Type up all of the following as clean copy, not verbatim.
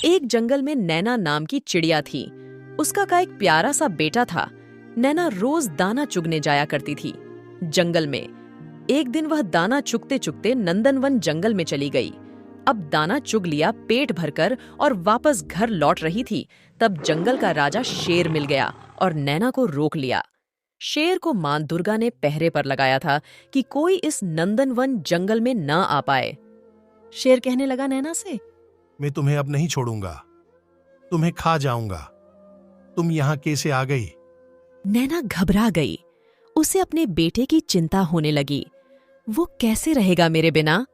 एक जंगल में नैना नाम की चिड़िया थी। उसका का एक प्यारा सा बेटा था। नैना रोज दाना चुगने जाया करती थी जंगल में। एक दिन वह दाना चुगते चुगते नंदनवन जंगल में चली गई। अब दाना चुग लिया पेट भरकर और वापस घर लौट रही थी, तब जंगल का राजा शेर मिल गया और नैना को रोक लिया। शेर को मां दुर्गा ने पहरे पर लगाया था कि कोई इस नंदनवन जंगल में न आ पाए। शेर कहने लगा नैना से, मैं तुम्हें अब नहीं छोड़ूंगा, तुम्हें खा जाऊंगा। तुम यहाँ कैसे आ गई? नैना घबरा गई। उसे अपने बेटे की चिंता होने लगी। वो कैसे रहेगा मेरे बिना?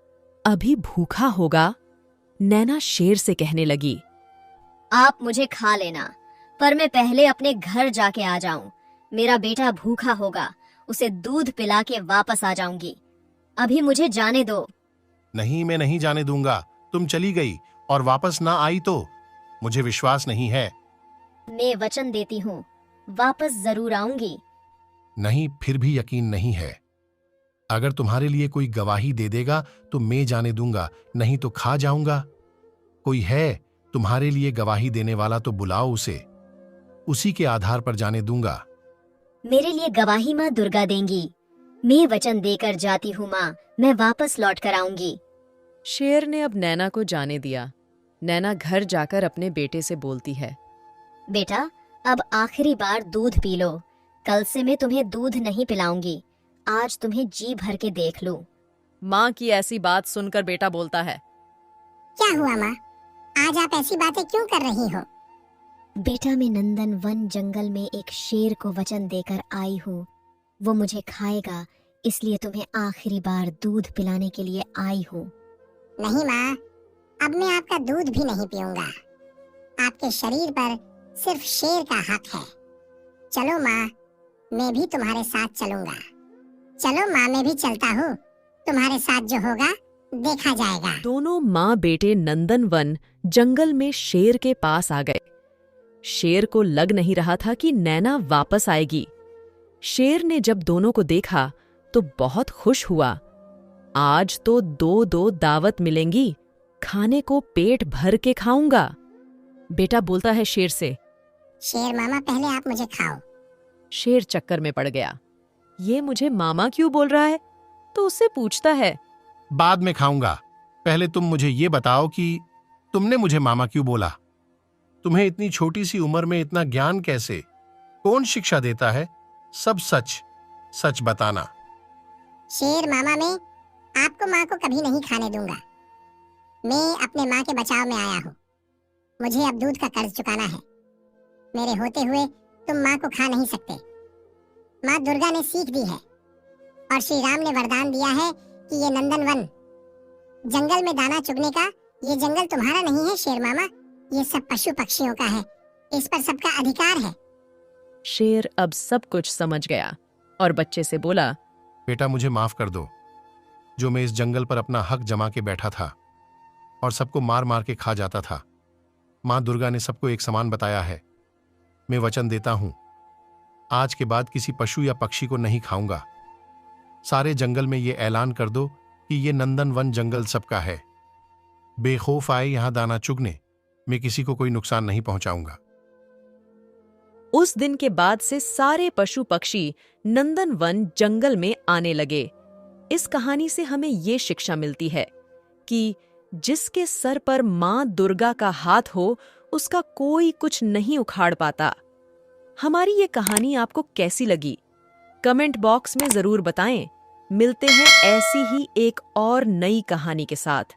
अभी भूखा होगा। नैना शेर से कहने लगी, आप मुझे खा लेना, पर मैं पहले अपने घर जाके आ जाऊं। मेरा बेटा भूखा होगा, उसे दूध पिला के वापस आ जाऊंगी। अभी मुझे जाने दो। नहीं, मैं नहीं जाने दूंगा। तुम चली गई और वापस ना आई तो मुझे विश्वास नहीं है। मैं वचन देती हूँ, वापस जरूर आऊंगी। नहीं, फिर भी यकीन नहीं है। अगर तुम्हारे लिए कोई गवाही दे देगा तो मैं जाने दूंगा, नहीं तो खा जाऊंगा। कोई है तुम्हारे लिए गवाही देने वाला तो बुलाओ उसे, उसी के आधार पर जाने दूंगा। मेरे लिए गवाही माँ दुर्गा देंगी। मैं वचन देकर जाती हूँ माँ, मैं वापस लौट कर आऊंगी। शेर ने अब नैना को जाने दिया। नैना घर जाकर अपने बेटे से बोलती है, बेटा, अब आखिरी बार दूध पी लो। कल से मैं तुम्हें दूध नहीं पिलाऊंगी। आज तुम्हें जी भर के देख लूं। माँ की ऐसी बात सुनकर बेटा बोलता है, क्या हुआ माँ? आज आप ऐसी बातें क्यों कर रही हो? बेटा, मैं नंदन वन जंगल में एक शेर को वचन देकर आई हूँ। वो मुझे खाएगा, इसलिए तुम्हें आखिरी बार दूध पिलाने के लिए आई हूँ। नहीं माँ, अब मैं आपका दूध भी नहीं पीऊंगा। आपके शरीर पर सिर्फ शेर का हक है। चलो माँ, मैं भी तुम्हारे साथ चलूंगा। चलो माँ, मैं भी चलता हूँ। तुम्हारे साथ जो होगा देखा जाएगा। दोनों माँ बेटे नंदनवन जंगल में शेर के पास आ गए। शेर को लग नहीं रहा था कि नैना वापस आएगी। शेर ने जब दोनों को देखा तो बहुत खुश हुआ। आज तो दो दो दावत मिलेंगी, खाने को पेट भर के खाऊंगा। बेटा बोलता है शेर से, शेर मामा, पहले आप मुझे खाओ। शेर चक्कर में पड़ गया। ये मुझे मामा क्यों बोल रहा है? तो उससे पूछता है, बाद में खाऊंगा, पहले तुम मुझे ये बताओ कि तुमने मुझे मामा क्यों बोला? तुम्हें इतनी छोटी सी उम्र में इतना ज्ञान कैसे? कौन शिक्षा देता है? सब सच सच बताना। शेर मामा, मैं आपको माँ को कभी नहीं खाने दूंगा। मैं अपने माँ के बचाव में आया हूँ। मुझे अब दूध का कर्ज चुकाना है। मेरे होते हुए तुम माँ को खा नहीं सकते। माँ दुर्गा ने सीख दी है और श्री राम ने वरदान दिया है कि ये नंदनवन जंगल में दाना चुगने का, ये जंगल तुम्हारा नहीं है शेर मामा, ये सब पशु पक्षियों का है। इस पर सबका अधिकार है। शेर अब सब कुछ समझ गया और बच्चे से बोला, बेटा, मुझे माफ कर दो। जो मैं इस जंगल पर अपना हक जमा के बैठा था और सबको मार मार के खा जाता था। माँ दुर्गा ने सबको एक समान बताया है। मैं वचन देता हूं, आज के बाद किसी पशु या पक्षी को नहीं खाऊंगा। सारे जंगल में ये ऐलान कर दो कि ये नंदनवन जंगल सबका है। बेखौफ आए यहां दाना चुगने, मैं किसी को कोई नुकसान नहीं पहुंचाऊंगा। उस दिन के बाद से सारे पशु पक्षी नंदनवन जंगल में आने लगे। इस कहानी से हमें ये शिक्षा मिलती है कि जिसके सर पर मां दुर्गा का हाथ हो, उसका कोई कुछ नहीं उखाड़ पाता। हमारी ये कहानी आपको कैसी लगी? कमेंट बॉक्स में जरूर बताएं। मिलते हैं ऐसी ही एक और नई कहानी के साथ।